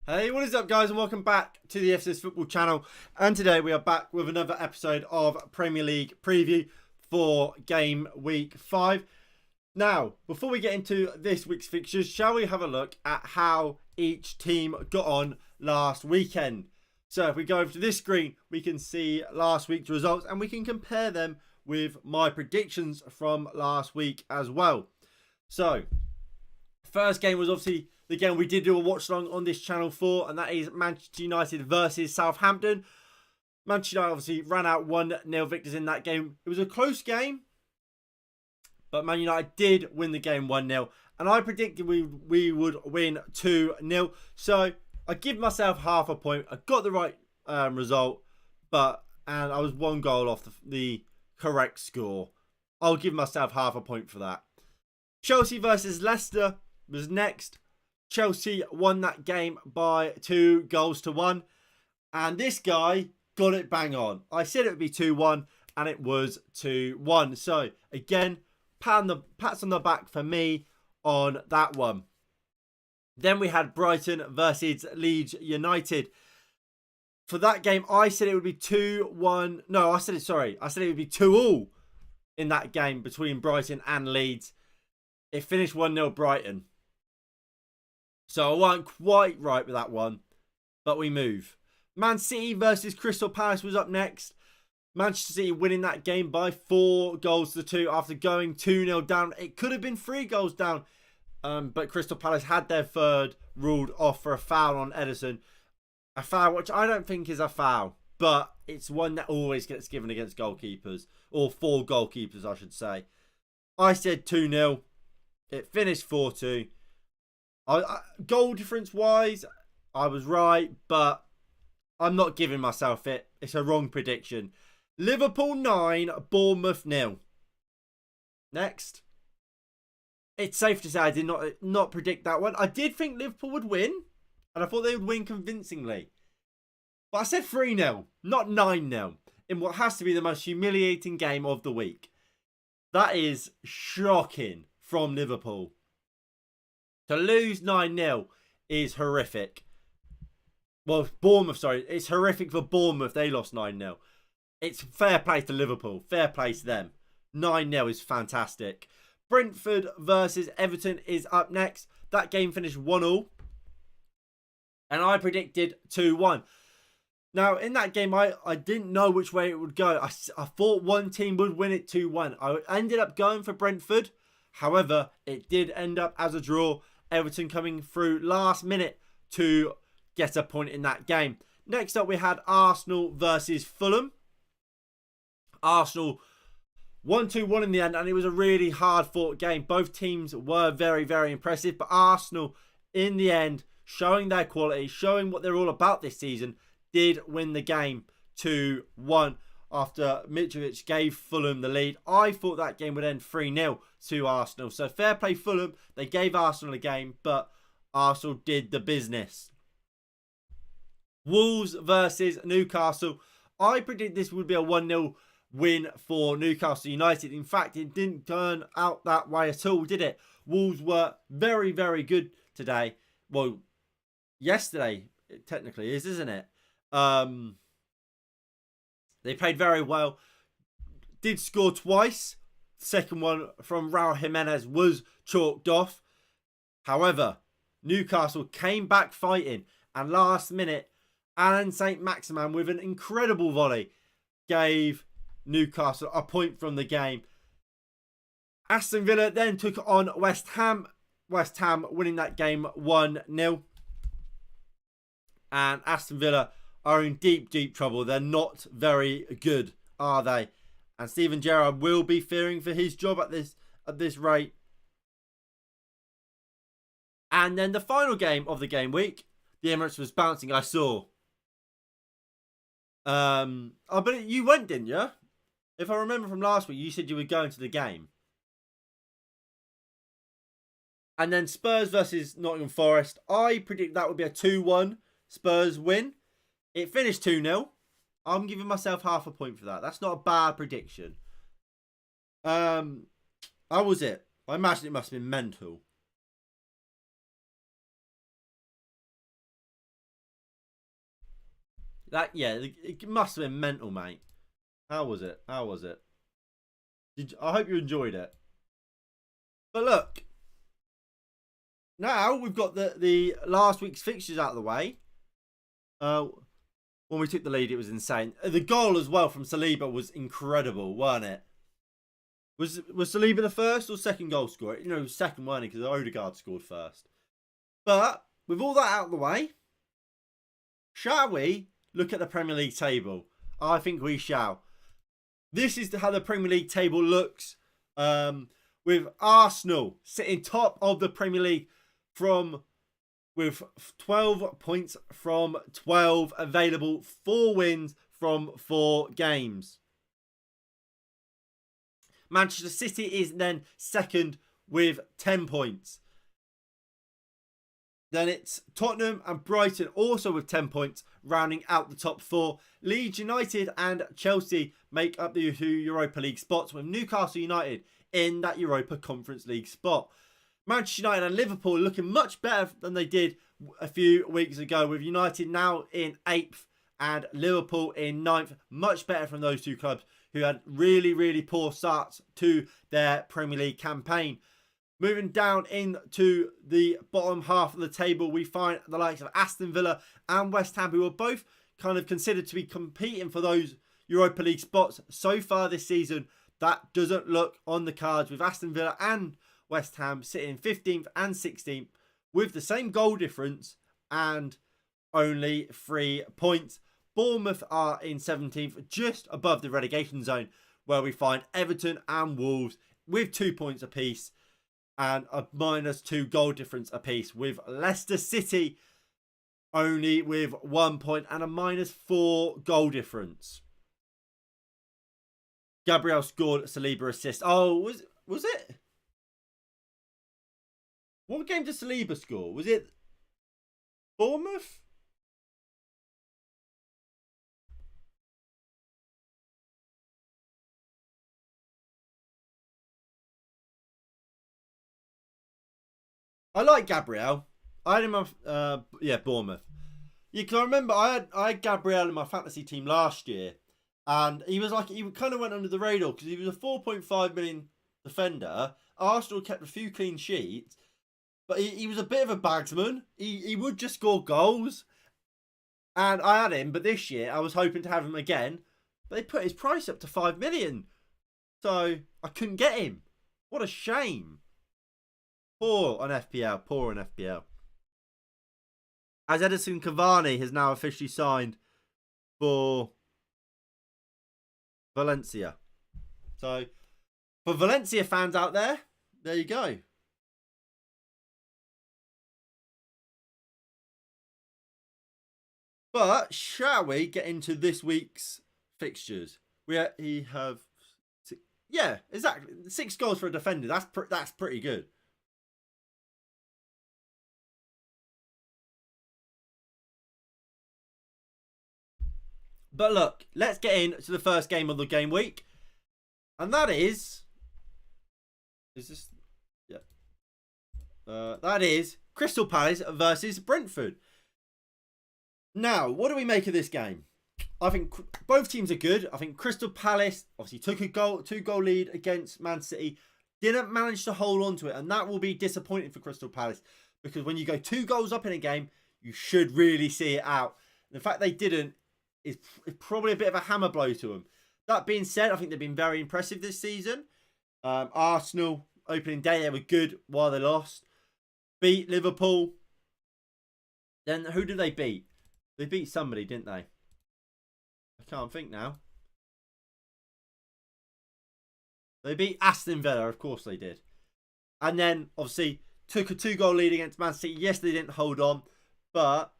Hey, what is up guys, and welcome back to the FCS Football channel. And today we are back with another episode of Premier League preview for game week 5. Now, before we get into this week's fixtures, shall we have a look at how each team got on last weekend? So if we go over to this screen, we can see last week's results and we can compare them with my predictions from last week as well. So, first game was obviously the game we did do a watch along on this channel for, and that is Manchester United versus Southampton. Manchester United obviously ran out 1-0 victors in that game. It was a close game, but Man United did win the game 1-0. And I predicted we would win 2-0. So I give myself half a point. I got the right result, and I was one goal off the correct score. I'll give myself half a point for that. Chelsea versus Leicester was next. Chelsea won that game by 2-1. And this guy got it bang on. I said it would be 2-1 and it was 2-1. So again, pats on the back for me on that one. Then we had Brighton versus Leeds United. For that game, I said it would be 2-1. No, I said it would be 2-2 in that game between Brighton and Leeds. It finished 1-0 Brighton. So I wasn't quite right with that one, but we move. Man City versus Crystal Palace was up next. Manchester City winning that game by 4-2 after going 2-0 down. It could have been 3 goals down, but Crystal Palace had their third ruled off for a foul on Ederson. A foul which I don't think is a foul, but it's one that always gets given against goalkeepers, or for goalkeepers I should say. I said 2-0. It finished 4-2. Goal difference wise, I was right, but I'm not giving myself it. It's a wrong prediction. Liverpool 9, Bournemouth 0. Next. It's safe to say I did not predict that one. I did think Liverpool would win, and I thought they would win convincingly. But I said 3-0, not 9-0, in what has to be the most humiliating game of the week. That is shocking from Liverpool. To lose 9-0 is horrific. Well, Bournemouth, sorry. It's horrific for Bournemouth. They lost 9-0. It's fair play to Liverpool. Fair play to them. 9-0 is fantastic. Brentford versus Everton is up next. That game finished 1-1. And I predicted 2-1. Now, in that game, I didn't know which way it would go. I thought one team would win it 2-1. I ended up going for Brentford. However, it did end up as a draw. Everton coming through last minute to get a point in that game. Next up, we had Arsenal versus Fulham. Arsenal 1-1 in the end, and it was a really hard-fought game. Both teams were very, very impressive, but Arsenal, in the end, showing their quality, showing what they're all about this season, did win the game 2-1 after Mitrovic gave Fulham the lead. I thought that game would end 3-0 to Arsenal. So fair play Fulham. They gave Arsenal a game, but Arsenal did the business. Wolves versus Newcastle. I predicted this would be a 1-0 win for Newcastle United. In fact, it didn't turn out that way at all, did it? Wolves were very, very good today. Well, yesterday, it technically is, isn't it? They played very well. Did score twice. The second one from Raul Jimenez was chalked off. However, Newcastle came back fighting. And last minute, Alan St. Maximin with an incredible volley gave Newcastle a point from the game. Aston Villa then took on West Ham. West Ham winning that game 1-0. And Aston Villa are in deep, deep trouble. They're not very good, are they? And Steven Gerrard will be fearing for his job at this rate. And then the final game of the game week, the Emirates was bouncing. I saw. But you went, didn't you? If I remember from last week, you said you were going to the game. And then Spurs versus Nottingham Forest. I predict that would be a 2-1 Spurs win. It finished 2-0. I'm giving myself half a point for that. That's not a bad prediction. How was it? I imagine it must have been mental. It must have been mental, mate. How was it? I hope you enjoyed it. But look, now we've got the last week's fixtures out of the way. When we took the lead, it was insane. The goal as well from Saliba was incredible, wasn't it? Was Saliba the first or second goal scorer? Second, weren't he? Because Odegaard scored first. But with all that out of the way, shall we look at the Premier League table? I think we shall. This is how the Premier League table looks. With Arsenal sitting top of the Premier League with 12 points from 12 available, 4 wins from 4 games. Manchester City is then second with 10 points. Then it's Tottenham and Brighton also with 10 points, rounding out the top 4. Leeds United and Chelsea make up the 2 Europa League spots, with Newcastle United in that Europa Conference League spot. Manchester United and Liverpool looking much better than they did a few weeks ago, with United now in 8th and Liverpool in 9th. Much better from those 2 clubs who had really, really poor starts to their Premier League campaign. Moving down into the bottom half of the table, we find the likes of Aston Villa and West Ham, who are both kind of considered to be competing for those Europa League spots. So far this season, that doesn't look on the cards, with Aston Villa and West Ham sitting 15th and 16th with the same goal difference and only 3 points. Bournemouth are in 17th, just above the relegation zone, where we find Everton and Wolves with 2 points apiece and a -2 goal difference apiece, with Leicester City only with 1 point and a -4 goal difference. Gabriel scored a Saliba assist. Oh, was it? What game did Saliba score? Was it Bournemouth? I like Gabriel. I had him on, Bournemouth. Yeah, because I remember I had Gabriel in my fantasy team last year, and he kind of went under the radar because he was a 4.5 million defender. Arsenal kept a few clean sheets, but he was a bit of a bagsman. He would just score goals, and I had him. But this year I was hoping to have him again, but they put his price up to 5 million, so I couldn't get him. What a shame. Poor on FPL. As Edison Cavani has now officially signed for Valencia. So, for Valencia fans out there you go. But shall we get into this week's fixtures? Exactly 6 goals for a defender. That's pretty good. But look, let's get into the first game of the game week. And that is this? Yeah. That is Crystal Palace versus Brentford. Now, what do we make of this game? I think both teams are good. I think Crystal Palace obviously took a 2-goal lead against Man City. Didn't manage to hold on to it. And that will be disappointing for Crystal Palace. Because when you go 2 goals up in a game, you should really see it out. And the fact they didn't is probably a bit of a hammer blow to them. That being said, I think they've been very impressive this season. Arsenal, opening day, they were good while they lost. Beat Liverpool. Then who did they beat? They beat somebody, didn't they? I can't think now. They beat Aston Villa, of course they did. And then, obviously, took a 2-goal lead against Man City. Yes, they didn't hold on, but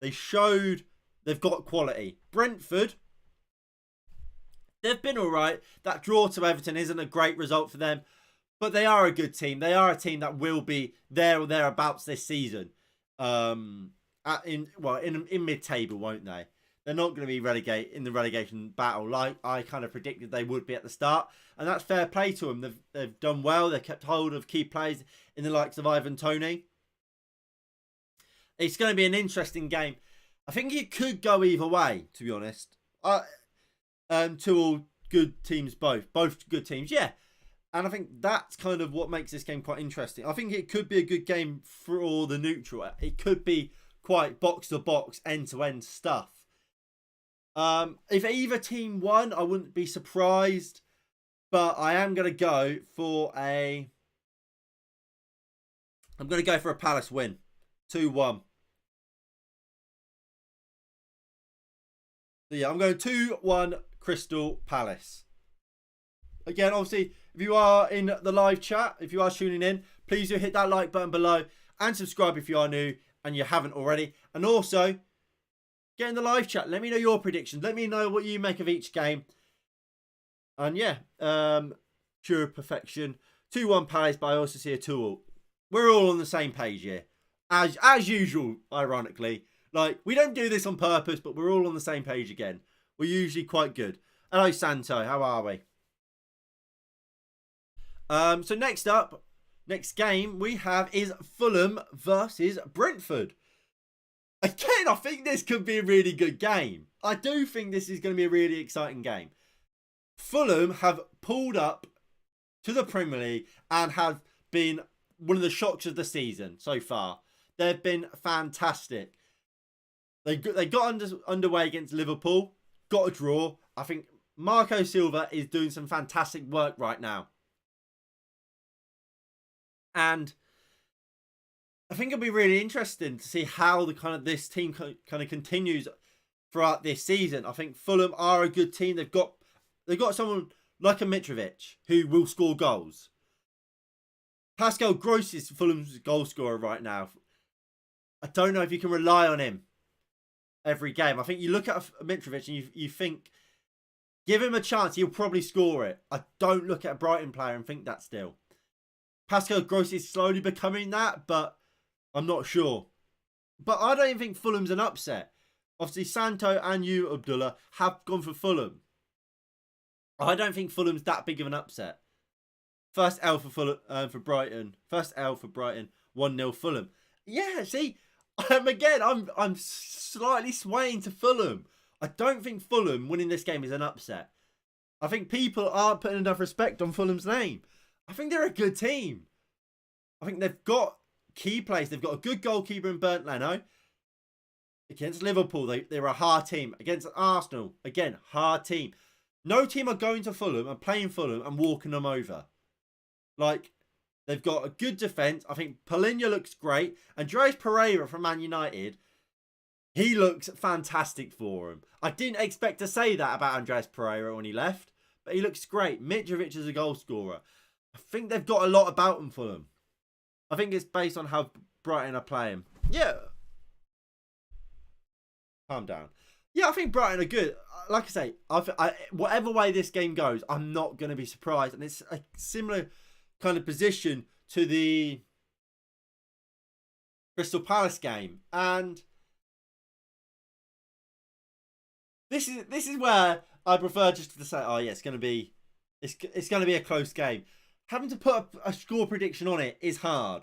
they showed they've got quality. Brentford, they've been all right. That draw to Everton isn't a great result for them, but they are a good team. They are a team that will be there or thereabouts this season. In mid-table, won't they? They're not going to be in the relegation battle like I kind of predicted they would be at the start, and that's fair play to them. They've done well. They've kept hold of key players in the likes of Ivan Toney. It's going to be an interesting game. I think it could go either way, to be honest. Two all good teams, both good teams, yeah. And I think that's kind of what makes this game quite interesting. I think it could be a good game for the neutral. It could be quite box to box, end to end stuff. If either team won, I wouldn't be surprised. But I am going to go for a Palace win. 2-1. So yeah, I'm going 2-1 Crystal Palace. Again, obviously, if you are in the live chat, if you are tuning in, please do hit that like button below and subscribe if you are new and you haven't already. And also, get in the live chat. Let me know your predictions. Let me know what you make of each game. And yeah, pure perfection. 2-1 Palace, but I also see a 2-all. We're all on the same page here. As usual, ironically. Like, we don't do this on purpose, but we're all on the same page again. We're usually quite good. Hello, Santo. How are we? So next game we have is Fulham versus Brentford. Again, I think this could be a really good game. I do think this is going to be a really exciting game. Fulham have pulled up to the Premier League and have been one of the shocks of the season so far. They've been fantastic. They got underway against Liverpool, got a draw. I think Marco Silva is doing some fantastic work right now. And I think it'll be really interesting to see how this team kind of continues throughout this season. I think Fulham are a good team. They've got someone like a Mitrovic who will score goals. Pascal Gross is Fulham's goal scorer right now. I don't know if you can rely on him every game. I think you look at Mitrovic and you think, give him a chance, he'll probably score it. I don't look at a Brighton player and think that still. Pascal Gross is slowly becoming that, but I'm not sure. But I don't even think Fulham's an upset. Obviously, Santo and you, Abdullah, have gone for Fulham. I don't think Fulham's that big of an upset. First L for Brighton. First L for Brighton. 1-0 Fulham. Yeah, see, I'm slightly swaying to Fulham. I don't think Fulham winning this game is an upset. I think people aren't putting enough respect on Fulham's name. I think they're a good team. I think they've got key players. They've got a good goalkeeper in Bernd Leno. Against Liverpool, they're a hard team. Against Arsenal, again, hard team. No team are going to Fulham and playing Fulham and walking them over. Like, they've got a good defence. I think Paulinho looks great. Andreas Pereira from Man United, he looks fantastic for him. I didn't expect to say that about Andreas Pereira when he left, but he looks great. Mitrovic is a goal scorer. I think they've got a lot about them for them. I think it's based on how Brighton are playing. Yeah. Calm down. Yeah, I think Brighton are good. Like I say, whatever way this game goes, I'm not going to be surprised. And it's a similar kind of position to the Crystal Palace game. And this is where I prefer just to say, oh yeah, it's going to be a close game. Having to put a score prediction on it is hard.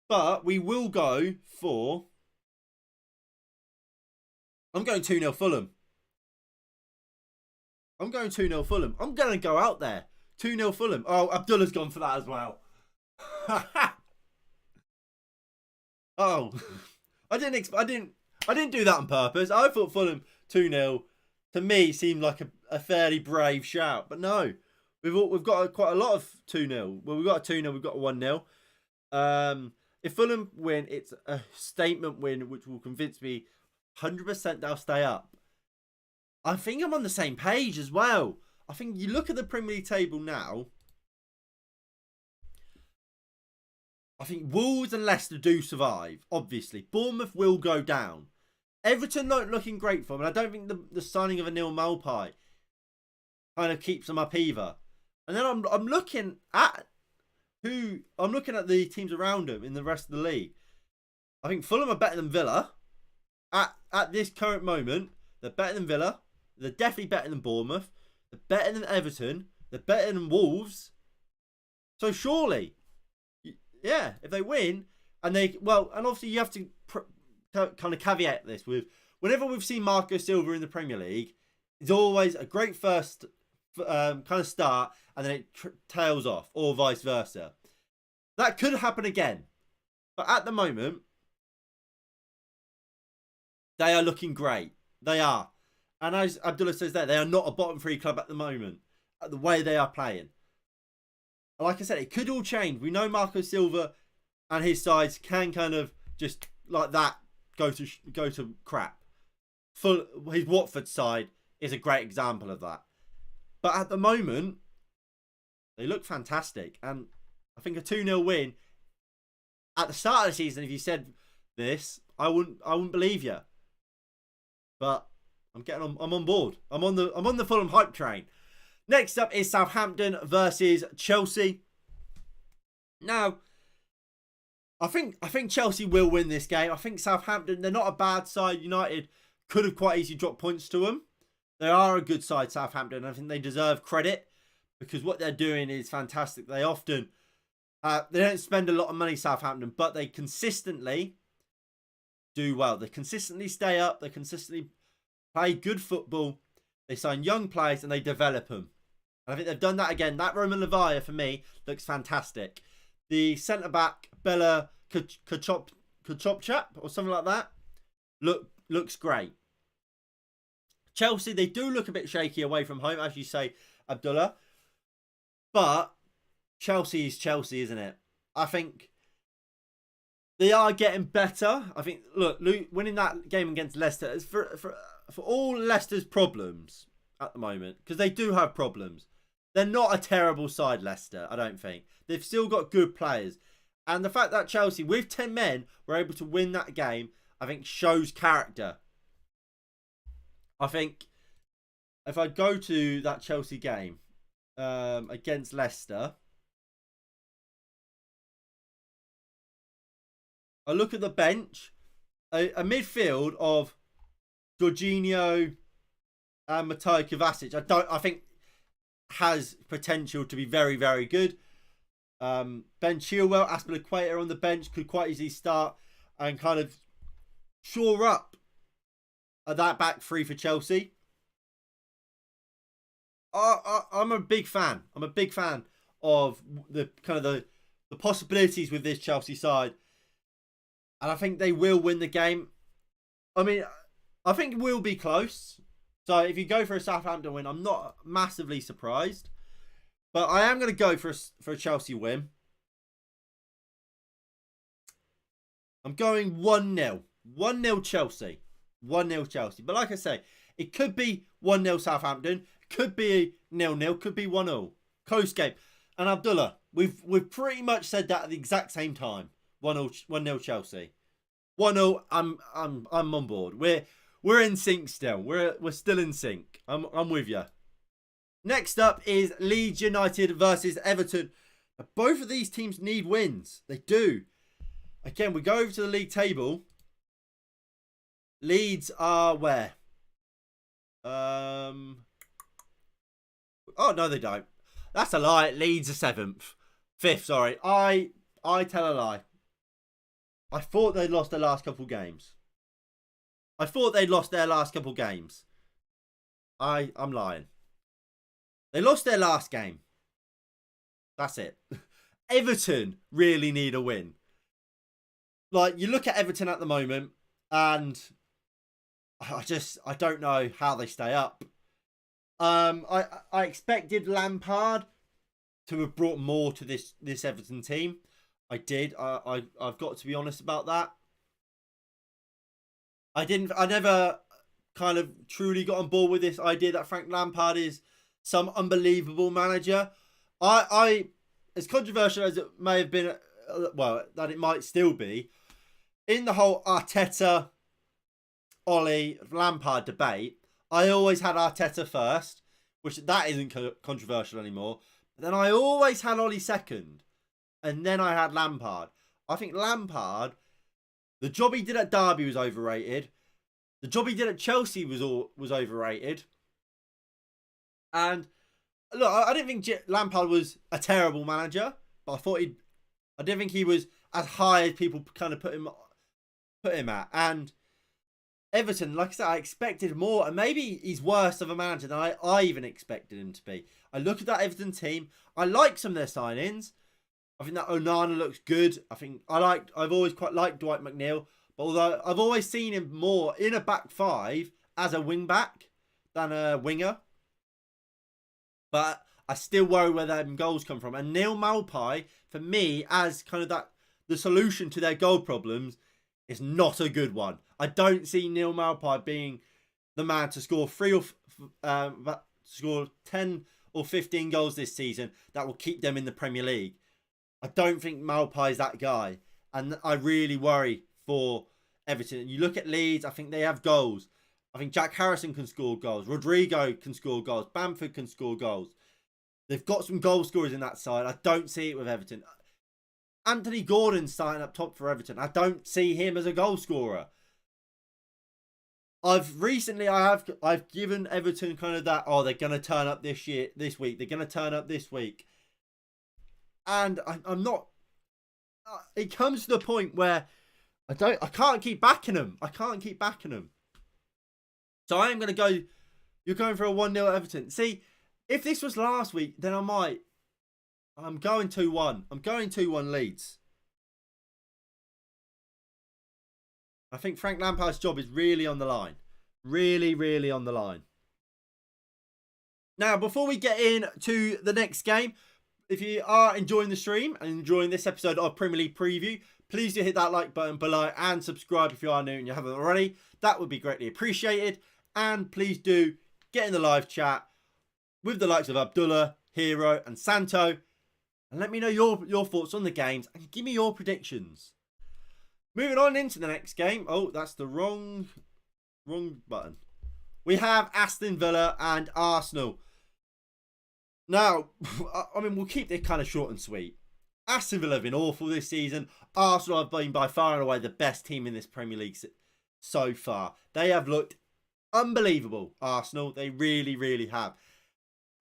But we will go for... I'm going 2-0 Fulham. I'm going 2-0 Fulham. I'm going to go out there. 2-0 Fulham. Oh, Abdullah's gone for that as well. Oh. I didn't do that on purpose. I thought Fulham 2-0 to me seemed like a fairly brave shout. But no. We've got quite a lot of 2-0. Well, we've got a 2-0, we've got a 1-0. If Fulham win, it's a statement win, which will convince me 100% they'll stay up. I think I'm on the same page as well. I think you look at the Premier League table now. I think Wolves and Leicester do survive, obviously. Bournemouth will go down. Everton not looking great for them. And I don't think the signing of a Neil Malpai kind of keeps them up either. And then I'm looking at the teams around them in the rest of the league. I think Fulham are better than Villa. At this current moment, they're better than Villa. They're definitely better than Bournemouth. They're better than Everton. They're better than Wolves. So surely, yeah, if they win, and obviously you have to kind of caveat this with whenever we've seen Marco Silva in the Premier League, it's always a great first kind of start, and then it tails off, or vice versa. That could happen again, but at the moment, they are looking great. They are. And as Abdullah says there, they are not a bottom three club at the moment, at the way they are playing. Like I said, it could all change. We know Marco Silva and his sides can kind of just like that go to crap. His Watford side is a great example of that. But at the moment, they look fantastic. And I think a 2-0 win at the start of the season, if you said this, I wouldn't believe you. But I'm on board. I'm on the Fulham hype train. Next up is Southampton versus Chelsea. Now, I think Chelsea will win this game. I think Southampton, they're not a bad side. United could have quite easily dropped points to them. They are a good side, Southampton. I think they deserve credit because what they're doing is fantastic. They often they don't spend a lot of money, Southampton, but they consistently do well. They consistently stay up. They consistently play good football. They sign young players and they develop them. And I think they've done that again. That Roman Levaya, for me, looks fantastic. The centre-back, Bella Kachopchap, or something like that, looks great. Chelsea, they do look a bit shaky away from home, as you say, Abdullah. But Chelsea is Chelsea, isn't it? I think they are getting better. I think, look, winning that game against Leicester is for all Leicester's problems at the moment, because they do have problems. They're not a terrible side, Leicester, I don't think. They've still got good players. And the fact that Chelsea, with 10 men, were able to win that game, I think shows character. I think if I go to that Chelsea game against Leicester, I look at the bench, a midfield of Jorginho and Mateo Kovacic. I think has potential to be very, very good. Ben Chilwell, Aspilicueta on the bench could quite easily start and kind of shore up that back three for Chelsea. I'm a big fan. I'm a big fan of the possibilities with this Chelsea side. And I think they will win the game. I mean, I think it will be close. So if you go for a Southampton win, I'm not massively surprised. But I am going to go for a Chelsea win. I'm going 1-0. 1-0 Chelsea. 1-0 Chelsea. But like I say, it could be 1-0 Southampton. Could be 0-0. Could be 1-0. Close game. And Abdullah, we've pretty much said that at the exact same time. 1-0 Chelsea. 1-0. I'm on board. We're in sync still. We're still in sync. I'm with you. Next up is Leeds United versus Everton. Both of these teams need wins. They do. Again, we go over to the league table. Leeds are where? Oh, no, they don't. That's a lie. Leeds are 7th. 5th, sorry. I tell a lie. I thought they'd lost their last couple games. I'm lying. They lost their last game. That's it. Everton really need a win. Like, you look at Everton at the moment, and I don't know how they stay up. I expected Lampard to have brought more to this Everton team. I did. I've got to be honest about that. I never kind of truly got on board with this idea that Frank Lampard is some unbelievable manager. As controversial as it may have been, well, that it might still be, in the whole Arteta, Ole, Lampard debate, I always had Arteta first, which that isn't controversial anymore. But then I always had Ole second, and then I had Lampard. I think Lampard, the job he did at Derby was overrated. The job he did at Chelsea was overrated. And look, I didn't think Lampard was a terrible manager, but I didn't think he was as high as people kind of put him at. And Everton, like I said, I expected more, and maybe he's worse of a manager than I even expected him to be. I look at that Everton team. I like some of their signings. I think that Onana looks good. I've always quite liked Dwight McNeil, but although I've always seen him more in a back five as a wing back than a winger. But I still worry where them goals come from. And Neil Maupay, for me, as kind of the solution to their goal problems, is not a good one. I don't see Neil Maupay being the man to score score 10 or 15 goals this season that will keep them in the Premier League. I don't think Maupay is that guy. And I really worry for Everton. You look at Leeds, I think they have goals. I think Jack Harrison can score goals. Rodrigo can score goals. Bamford can score goals. They've got some goal scorers in that side. I don't see it with Everton. Anthony Gordon's starting up top for Everton. I don't see him as a goal scorer. I've given Everton kind of that, they're going to turn up this week. They're going to turn up this week. And I'm not. It comes to the point where I can't keep backing them. So I am going to go. You're going for a 1-0 Everton. See, if this was last week, then I might. I'm going 2-1. I'm going 2-1 Leeds. I think Frank Lampard's job is really on the line. Really, really on the line. Now, before we get into the next game, if you are enjoying the stream and enjoying this episode of Premier League Preview, please do hit that like button below and subscribe if you are new and you haven't already. That would be greatly appreciated. And please do get in the live chat with the likes of Abdullah, Hero and Santo. And let me know your thoughts on the games and give me your predictions. Moving on into the next game. Oh, that's the wrong button. We have Aston Villa and Arsenal. Now, I mean, we'll keep it kind of short and sweet. Aston Villa have been awful this season. Arsenal have been by far and away the best team in this Premier League so far. They have looked unbelievable, Arsenal. They really, really have.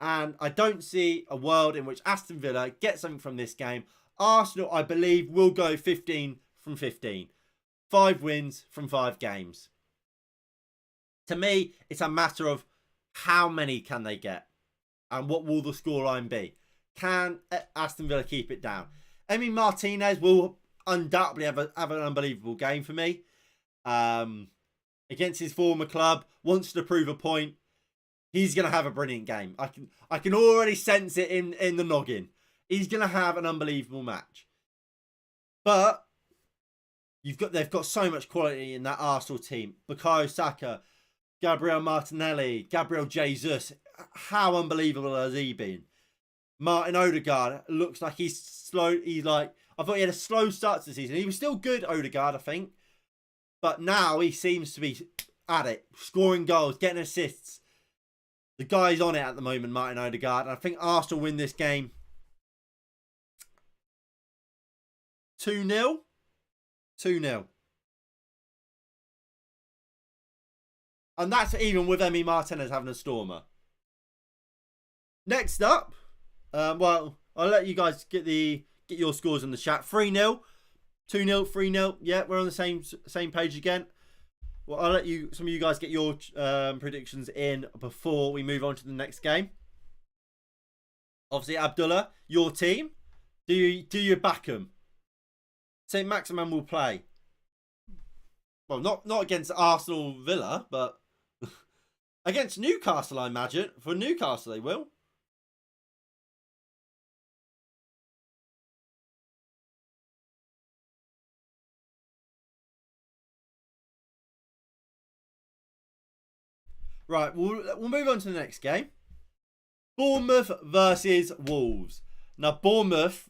And I don't see a world in which Aston Villa get something from this game. Arsenal, I believe, will go 15 from 15. 5 wins from 5 games. To me, it's a matter of how many can they get and what will the scoreline be. Can Aston Villa keep it down? Emi Martinez will undoubtedly have an unbelievable game for me. Against his former club, wants to prove a point. He's going to have a brilliant game. I can already sense it in the noggin. He's going to have an unbelievable match. But they've got so much quality in that Arsenal team. Bukayo Saka, Gabriel Martinelli, Gabriel Jesus. How unbelievable has he been? Martin Odegaard looks like he's slow. I thought he had a slow start to the season. He was still good, Odegaard, I think. But now he seems to be at it. Scoring goals, getting assists. The guy's on it at the moment, Martin Odegaard. And I think Arsenal win this game 2-0. 2-0. And that's even with Emi Martinez having a stormer. Next up, well, I'll let you guys get your scores in the chat. 3-0, 2-0, 3-0. Yeah, we're on the same page again. Well, I'll let some of you guys get your predictions in before we move on to the next game. Obviously, Abdullah, your team. Do you back them? St. Maximin will play. Well, not against Arsenal Villa, but against Newcastle, I imagine. For Newcastle, they will. Right, we'll move on to the next game. Bournemouth versus Wolves. Now, Bournemouth,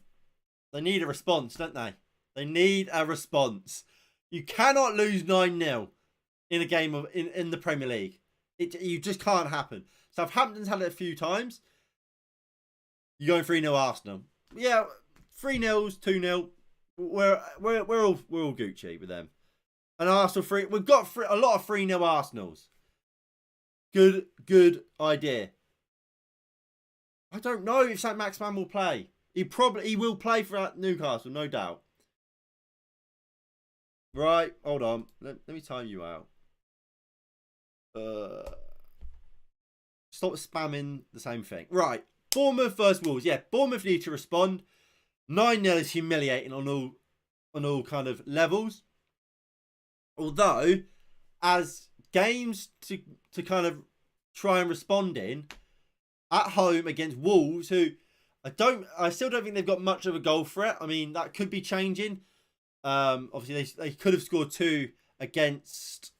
they need a response, don't they? They need a response. You cannot lose 9-0 in a game in the Premier League. You just can't happen. Southampton's had it a few times. You're going 3-0 Arsenal. Yeah, 3-0s, 2-0. We're all Gucci with them. And Arsenal 3. We've got a lot of 3-0 Arsenals. Good idea. I don't know if St. Maximin will play. He will play for Newcastle, no doubt. Right, hold on. Let me time you out. Stop spamming the same thing. Right. Bournemouth versus Wolves. Yeah, Bournemouth need to respond. 9-0 is humiliating on all kind of levels. Although, as games to kind of try and respond in, at home against Wolves, who I still don't think they've got much of a goal threat. I mean, that could be changing. Obviously, they could have scored 2 against,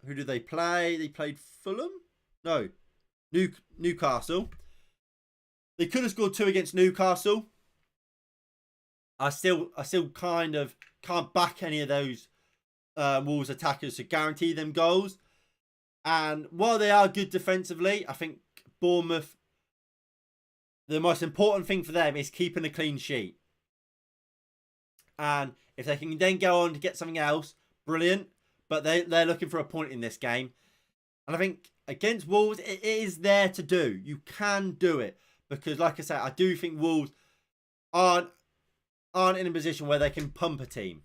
who did they play? They played Fulham? No, Newcastle. They could have scored 2 against Newcastle. I still kind of can't back any of those Wolves attackers to guarantee them goals. And while they are good defensively, I think Bournemouth, the most important thing for them is keeping a clean sheet. And if they can then go on to get something else, brilliant. But they're looking for a point in this game. And I think against Wolves, it is there to do. You can do it. Because like I said, I do think Wolves aren't in a position where they can pump a team.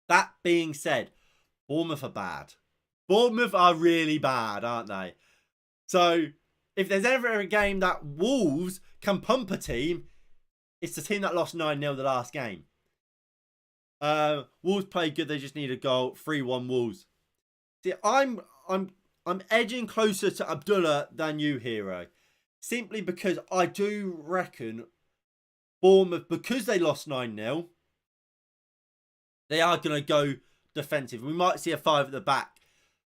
That being said, Bournemouth are bad. Bournemouth are really bad, aren't they? So, if there's ever a game that Wolves can pump a team, it's the team that lost 9-0 the last game. Wolves played good, they just need a goal. 3-1 Wolves. See, I'm edging closer to Abdullah than you, Hero. Simply because I do reckon Bournemouth, because they lost 9-0, they are going to go defensive. We might see a 5 at the back.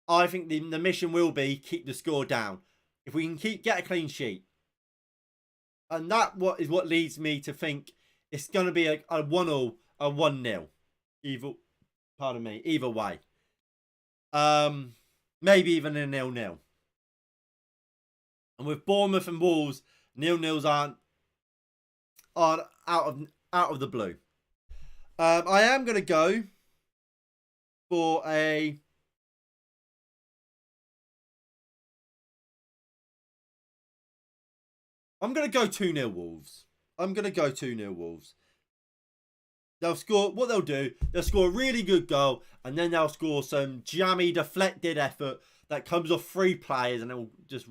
I think the mission will be keep the score down. If we can get a clean sheet. And that is what leads me to think it's going to be a 1-0, a 1-0. Either way. Maybe even a 0-0. And with Bournemouth and Wolves, 0-0s aren't out of the blue. I am going to go for a... I'm going to go 2-0 Wolves. They'll score, what they'll do, they'll score a really good goal and then they'll score some jammy, deflected effort that comes off 3 players and it'll just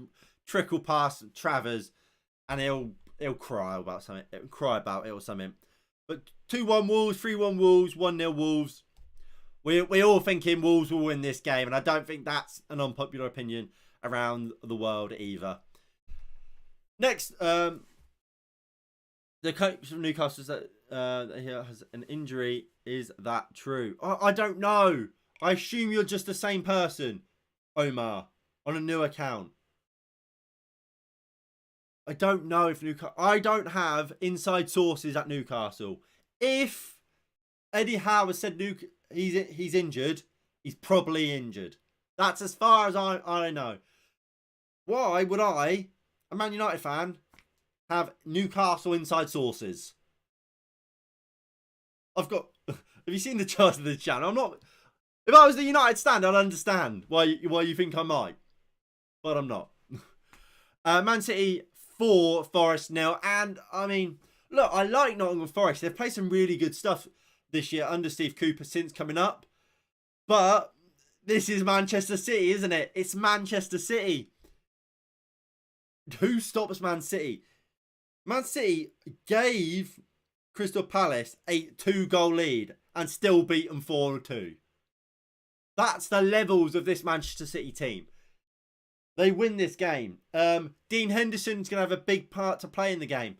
trickle past Travers and he'll cry about something. Cry about it or something. But 2-1 Wolves, 3-1 Wolves, 1-0 Wolves. We're all thinking Wolves will win this game and I don't think that's an unpopular opinion around the world either. Next, the coach from Newcastle says that he has an injury. Is that true? I don't know. I assume you're just the same person, Omar, on a new account. I don't know if Newcastle... I don't have inside sources at Newcastle. If Eddie Howe has said he's injured, he's probably injured. That's as far as I know. Why would I, a Man United fan, have Newcastle inside sources? Have you seen the chart of the channel? I'm not... If I was the United stand, I'd understand why you think I might. But I'm not. Man City 4, Forest 0. And, I mean, look, I like Nottingham Forest. They've played some really good stuff this year under Steve Cooper since coming up. But this is Manchester City, isn't it? It's Manchester City. Who stops Man City? Man City gave Crystal Palace a 2-goal lead and still beat them 4-2. That's the levels of this Manchester City team. They win this game. Dean Henderson's going to have a big part to play in the game.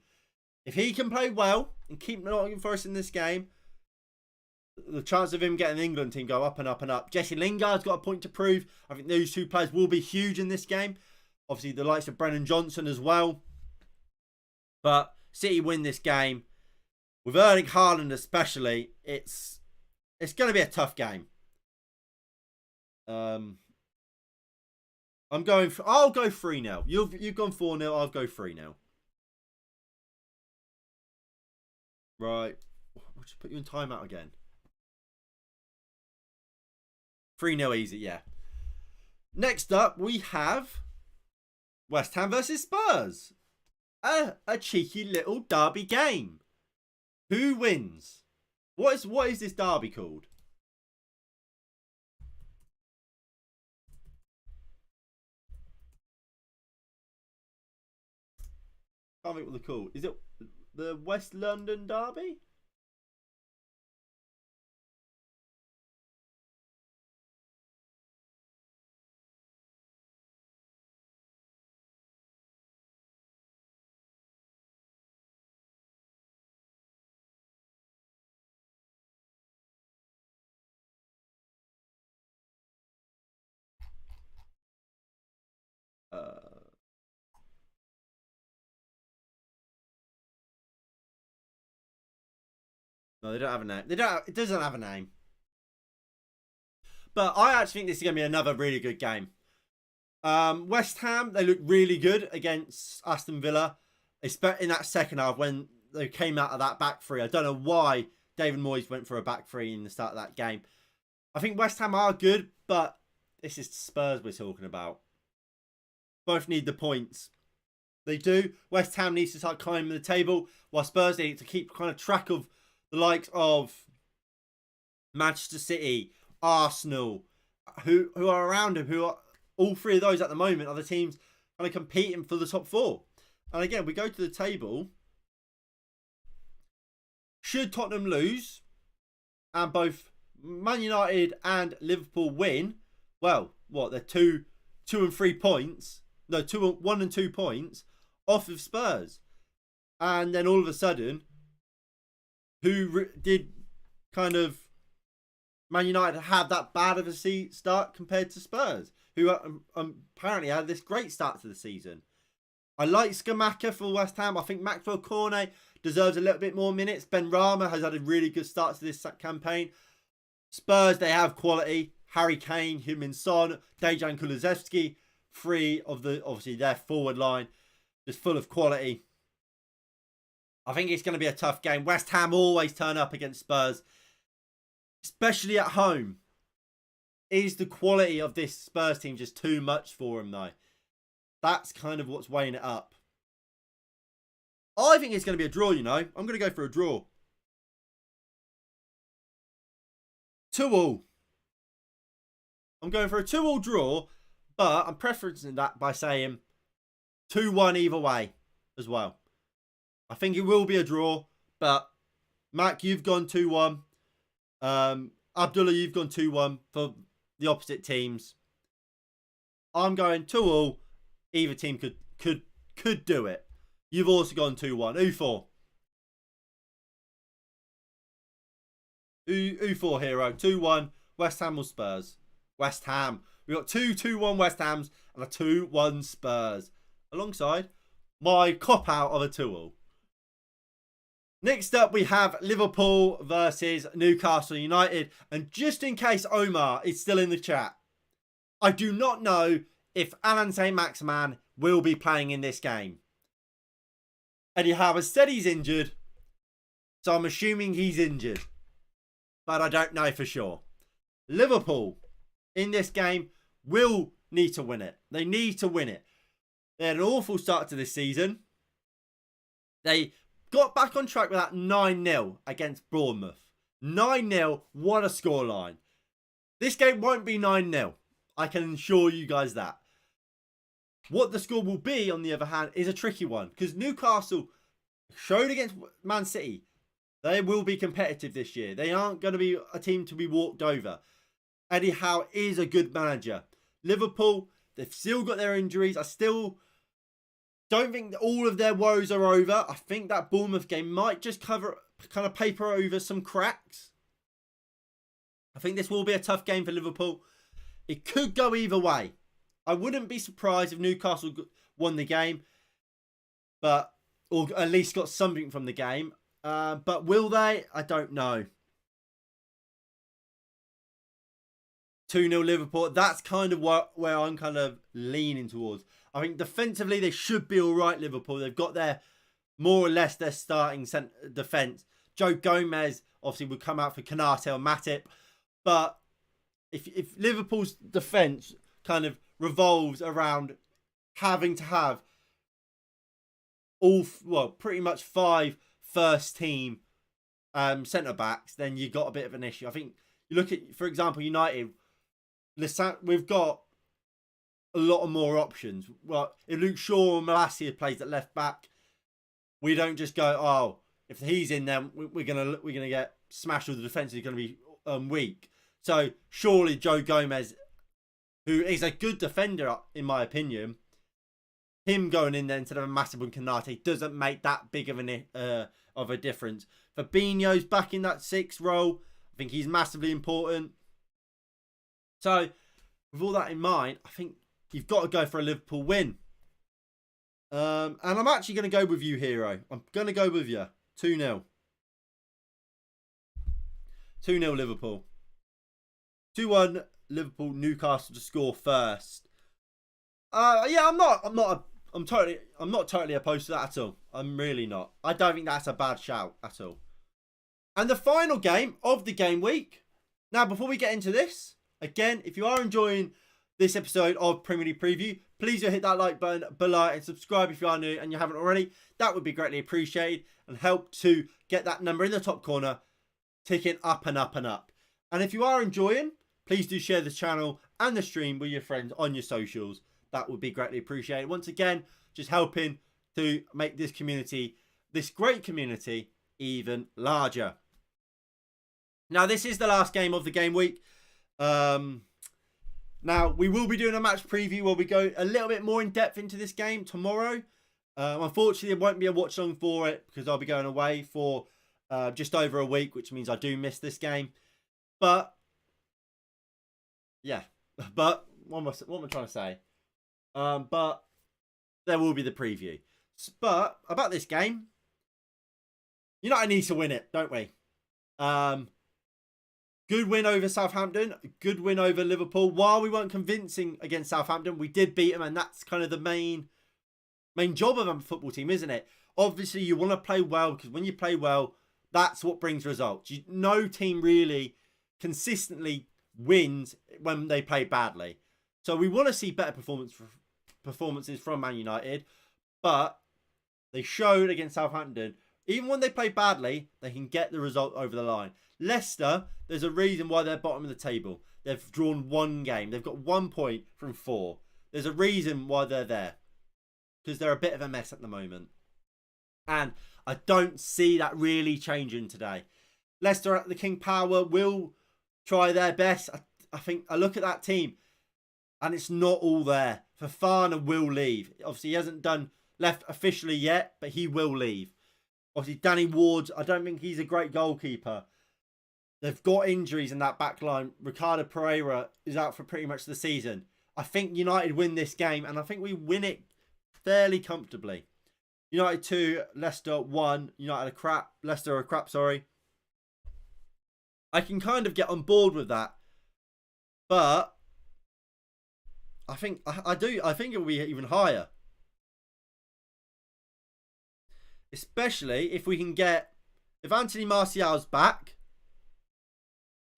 If he can play well and keep Nottingham Forest in this game, the chance of him getting the England team go up and up and up. Jesse Lingard's got a point to prove. I think those 2 players will be huge in this game. Obviously, the likes of Brennan Johnson as well. But City win this game. With Erling Haaland especially, it's going to be a tough game. I'll go 3-0. You've gone 4-0. I'll go 3-0. Right. We'll just put you in timeout again. 3-0 easy, yeah. Next up, we have West Ham versus Spurs. A cheeky little derby game. Who wins? What is this derby called? can't think what they're called. Is it the West London Derby? No, they don't have a name. It doesn't have a name. But I actually think this is going to be another really good game. West Ham, they look really good against Aston Villa, especially in that second half when they came out of that back three. I don't know why David Moyes went for a back three in the start of that game. I think West Ham are good, but this is Spurs we're talking about. Both need the points. They do. West Ham needs to start climbing the table, while Spurs need to keep kind of track of the likes of Manchester City, Arsenal, who are around them, who are all three of those at the moment are the teams kind of competing for the top four. And again, we go to the table. Should Tottenham lose and both Man United and Liverpool win, well, what, they're 2 and 3 points. No, 1 and 2 points off of Spurs. And then all of a sudden, who did kind of Man United have that bad of a start compared to Spurs, who apparently had this great start to the season? I like Scamacca for West Ham. I think Maxwell Cornet deserves a little bit more minutes. Ben Rama has had a really good start to this campaign. Spurs, they have quality. Harry Kane, Heung-min Son, Dejan Kulusevski, three of obviously their forward line, just full of quality. I think it's going to be a tough game. West Ham always turn up against Spurs, especially at home. Is the quality of this Spurs team just too much for them, though? That's kind of what's weighing it up. I think it's going to be a draw, you know. I'm going to go for a draw. 2-2. I'm going for a 2-2 draw, but I'm preferencing that by saying 2-1 either way as well. I think it will be a draw, but Mac, you've gone 2-1. Abdullah, you've gone 2-1 for the opposite teams. I'm going 2-2. Either team could do it. You've also gone 2-1. Who for? Who for, hero? 2-1 West Ham or Spurs? West Ham. We've got 2-1 West Hams and a 2-1 Spurs. Alongside my cop-out of a 2-2. Next up, we have Liverpool versus Newcastle United. And just in case Omar is still in the chat, I do not know if Alan Saint-Maximin will be playing in this game. Eddie Howe has said he's injured, so I'm assuming he's injured. But I don't know for sure. Liverpool, in this game, will need to win it. They need to win it. They had an awful start to this season. They got back on track with that 9-0 against Bournemouth. 9-0, what a scoreline. This game won't be 9-0. I can assure you guys that. What the score will be, on the other hand, is a tricky one. Because Newcastle showed against Man City, they will be competitive this year. They aren't going to be a team to be walked over. Eddie Howe is a good manager. Liverpool, they've still got their injuries. I still don't think that all of their woes are over. I think that Bournemouth game might just kind of paper over some cracks. I think this will be a tough game for Liverpool. It could go either way. I wouldn't be surprised if Newcastle won the game, or at least got something from the game. But will they? I don't know. 2-0 Liverpool. That's kind of where I'm kind of leaning towards. I think defensively they should be all right, Liverpool. They've got more or less their starting defence. Joe Gomez obviously would come out for Konate or Matip. But if Liverpool's defence kind of revolves around having to have pretty much 5 first team centre backs, then you've got a bit of an issue. I think you look at, for example, United. We've got a lot of more options. Well, if Luke Shaw or Malacia plays at left back, we don't just go, oh, if he's in there, we're gonna get smashed with the defence. Is going to be weak. So surely Joe Gomez, who is a good defender in my opinion, him going in there instead of a massive one Konate doesn't make that big of a difference. Fabinho's back in that 6th role. I think he's massively important. So with all that in mind, I think you've got to go for a Liverpool win. And I'm actually going to go with you, Hero. I'm going to go with you. 2-0. 2-0 Liverpool. 2-1 Liverpool. Newcastle to score first. Yeah, I'm not totally opposed to that at all. I'm really not. I don't think that's a bad shout at all. And the final game of the game week. Now, before we get into this, again, if you are enjoying this episode of Premier League Preview, please do hit that like button below and subscribe if you are new and you haven't already. That would be greatly appreciated and help to get that number in the top corner ticking up and up and up. And if you are enjoying, please do share the channel and the stream with your friends on your socials. That would be greatly appreciated. Once again, just helping to make this community, this great community, even larger. Now, this is the last game of the game week. Now, we will be doing a match preview where we go a little bit more in depth into this game tomorrow. Unfortunately, there won't be a watch along for it because I'll be going away for just over a week, which means I do miss this game. But, yeah. But, what am I trying to say? But there will be the preview. But, about this game, United needs to win it, don't we? Good win over Southampton. Good win over Liverpool. While we weren't convincing against Southampton, we did beat them. And that's kind of the main job of a football team, isn't it? Obviously, you want to play well because when you play well, that's what brings results. No team really consistently wins when they play badly. So we want to see better performances from Man United. But they showed against Southampton, even when they play badly, they can get the result over the line. Leicester, there's a reason why they're bottom of the table. They've drawn 1 game. They've got 1 point from 4. There's a reason why they're there. Because they're a bit of a mess at the moment. And I don't see that really changing today. Leicester at the King Power will try their best. I think I look at that team and it's not all there. Fofana will leave. Obviously, he hasn't left officially yet, but he will leave. Obviously, Danny Ward, I don't think he's a great goalkeeper. They've got injuries in that back line. Ricardo Pereira is out for pretty much the season. I think United win this game, and I think we win it fairly comfortably. United 2, Leicester 1. Leicester are crap, sorry. I can kind of get on board with that. But I think it will be even higher. Especially if we can get, if Anthony Martial's back,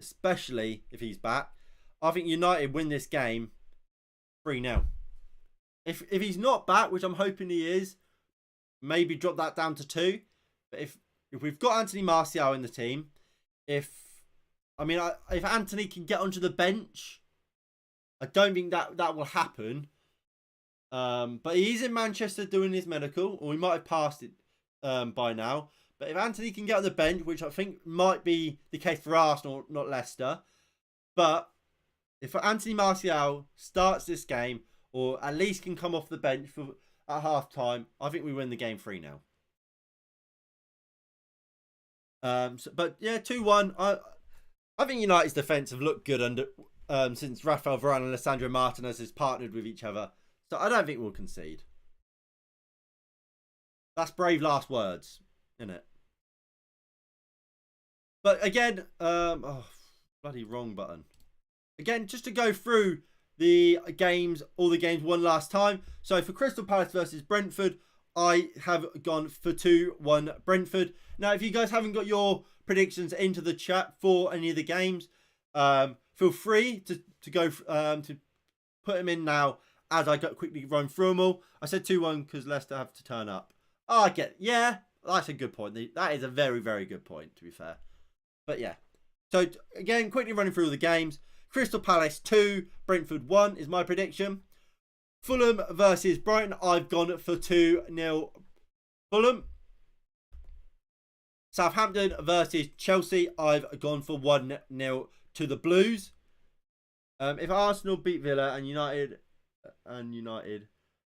especially if he's back, I think United win this game 3-0. If he's not back, which I'm hoping he is, maybe drop that down to 2. But if we've got Anthony Martial in the team, if Anthony can get onto the bench, I don't think that will happen. But he's in Manchester doing his medical, or he might have passed it by now. But if Anthony can get on the bench, which I think might be the case for Arsenal, not Leicester. But if Anthony Martial starts this game, or at least can come off the bench at half time, I think we win the game 3-0. But yeah, 2-1. I think United's defence have looked good under since Rafael Varane and Alessandro Martinez has partnered with each other. So I don't think we'll concede. That's brave last words, isn't it? But again, bloody wrong button. Again, just to go through the games, all the games one last time. So for Crystal Palace versus Brentford, I have gone for 2-1 Brentford. Now, if you guys haven't got your predictions into the chat for any of the games, feel free to go to put them in now as I quickly run through them all. I said 2-1 because Leicester have to turn up. Oh, I get it. Yeah, that's a good point. That is a very, very good point, to be fair. But yeah. So, again, quickly running through all the games. Crystal Palace 2, Brentford 1 is my prediction. Fulham versus Brighton, I've gone for 2-0 Fulham. Southampton versus Chelsea. I've gone for 1-0 to the Blues. If Arsenal beat Villa and United,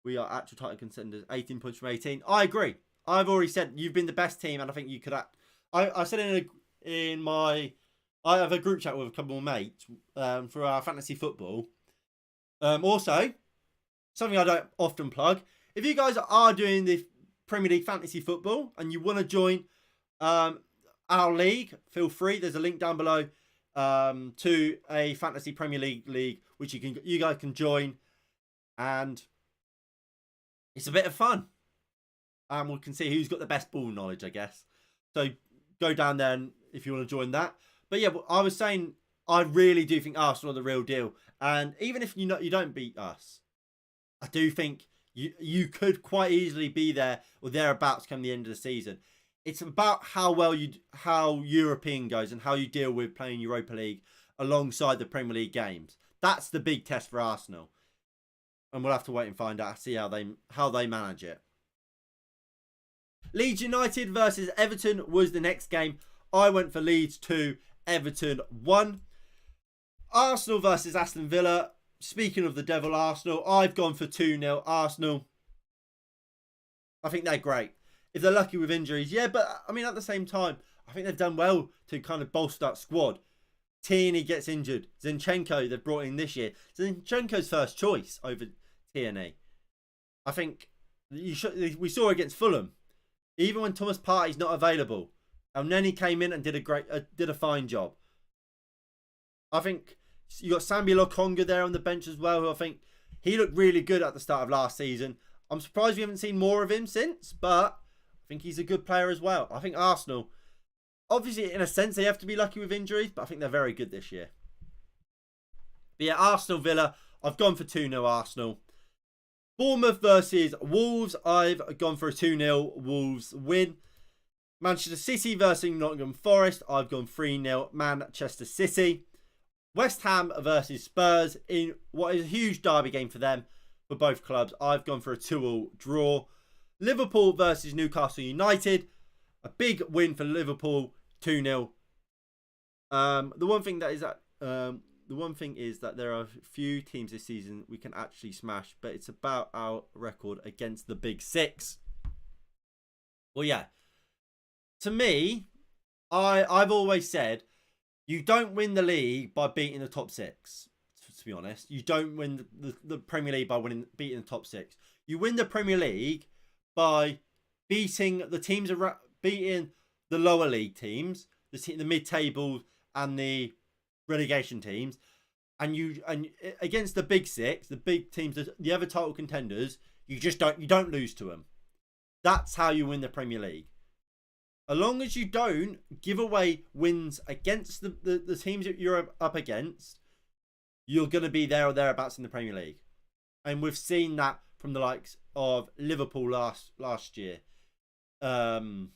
we are actual title contenders, 18 points from 18. I agree. I've already said you've been the best team, and I think you could act. I said I have a group chat with a couple of mates for our fantasy football. Also, something I don't often plug. If you guys are doing the Premier League fantasy football and you want to join our league, feel free. There's a link down below to a fantasy Premier League which you guys can join, and it's a bit of fun. And we can see who's got the best ball knowledge, I guess. So go down there if you want to join that. But yeah, I was saying I really do think Arsenal are the real deal. And even if you don't beat us, I do think you could quite easily be there or thereabouts come the end of the season. It's about how European goes and how you deal with playing Europa League alongside the Premier League games. That's the big test for Arsenal. And we'll have to wait and find out, see how they manage it. Leeds United versus Everton was the next game. I went for Leeds 2, Everton 1. Arsenal versus Aston Villa. Speaking of the devil Arsenal, I've gone for 2-0 Arsenal. I think they're great. If they're lucky with injuries, yeah, but I mean at the same time, I think they've done well to kind of bolster that squad. Tierney gets injured. Zinchenko they've brought in this year. Zinchenko's first choice over Tierney. I think we saw against Fulham. Even when Thomas Partey's not available, El Neni came in and did a fine job. I think you got Sambi Lokonga there on the bench as well, who I think he looked really good at the start of last season. I'm surprised we haven't seen more of him since, but I think he's a good player as well. I think Arsenal, obviously in a sense they have to be lucky with injuries, but I think they're very good this year. But yeah, Arsenal Villa, I've gone for 2-0 Arsenal. Bournemouth versus Wolves, I've gone for a 2-0 Wolves win. Manchester City versus Nottingham Forest, I've gone 3-0 Manchester City. West Ham versus Spurs in what is a huge derby game for them, for both clubs. I've gone for a 2-2 draw. Liverpool versus Newcastle United, a big win for Liverpool, 2-0. The one thing is that there are a few teams this season we can actually smash, but it's about our record against the Big Six. Well, yeah. To me, I've always said you don't win the league by beating the top six. To be honest, you don't win the Premier League by beating the top six. You win the Premier League by beating beating the lower league teams, the mid-table and the relegation teams, and against the Big Six, the big teams, the other title contenders, you don't lose to them. That's how you win the Premier League. As long as you don't give away wins against the teams that you're up against, you're going to be there or thereabouts in the Premier League. And we've seen that from the likes of Liverpool last year. Man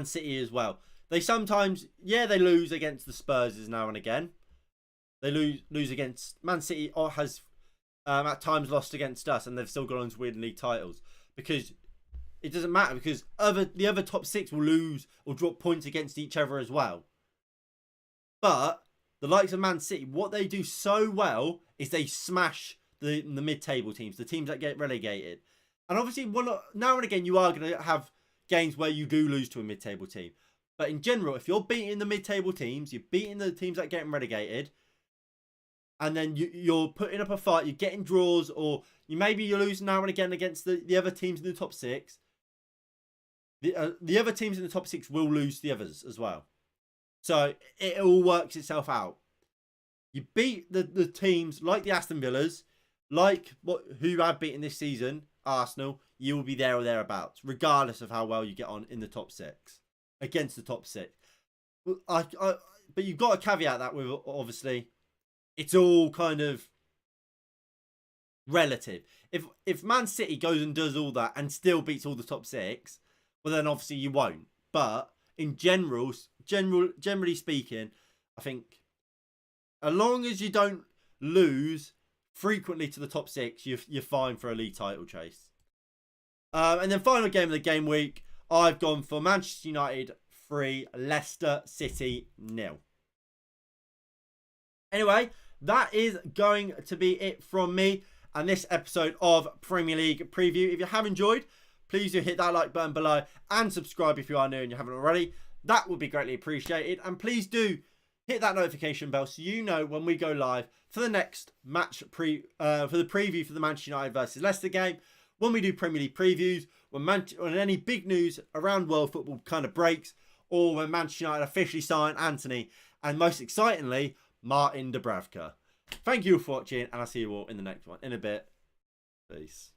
City as well. They sometimes, they lose against the Spurs now and again. They lose against Man City, or has at times lost against us, and they've still gone on to win league titles. Because it doesn't matter, because the other top six will lose or drop points against each other as well. But the likes of Man City, what they do so well is they smash the mid-table teams, the teams that get relegated. And obviously, now and again, you are going to have games where you do lose to a mid-table team. But in general, if you're beating the mid-table teams, you're beating the teams that are getting relegated, and then you're putting up a fight, you're getting draws, or you're losing now and again against the other teams in the top six. The other teams in the top six will lose the others as well. So it all works itself out. You beat the teams like the Aston Villas, like who have beaten this season, Arsenal, you will be there or thereabouts, regardless of how well you get on in the top six, against the top six. But you've got to caveat that with, obviously, it's all kind of relative. If Man City goes and does all that and still beats all the top six, well then obviously you won't. But in generally speaking, I think as long as you don't lose frequently to the top six, you're fine for a league title chase. And then final game of the game week, I've gone for Manchester United 3, Leicester City 0. Anyway, that is going to be it from me and this episode of Premier League Preview. If you have enjoyed, please do hit that like button below and subscribe if you are new and you haven't already. That would be greatly appreciated. And please do hit that notification bell so you know when we go live for the next match for the preview for the Manchester United versus Leicester game, when we do Premier League previews, when any big news around world football kind of breaks, or when Manchester United officially sign Anthony and most excitingly, Martin Dubravka. Thank you for watching, and I'll see you all in the next one in a bit. Peace.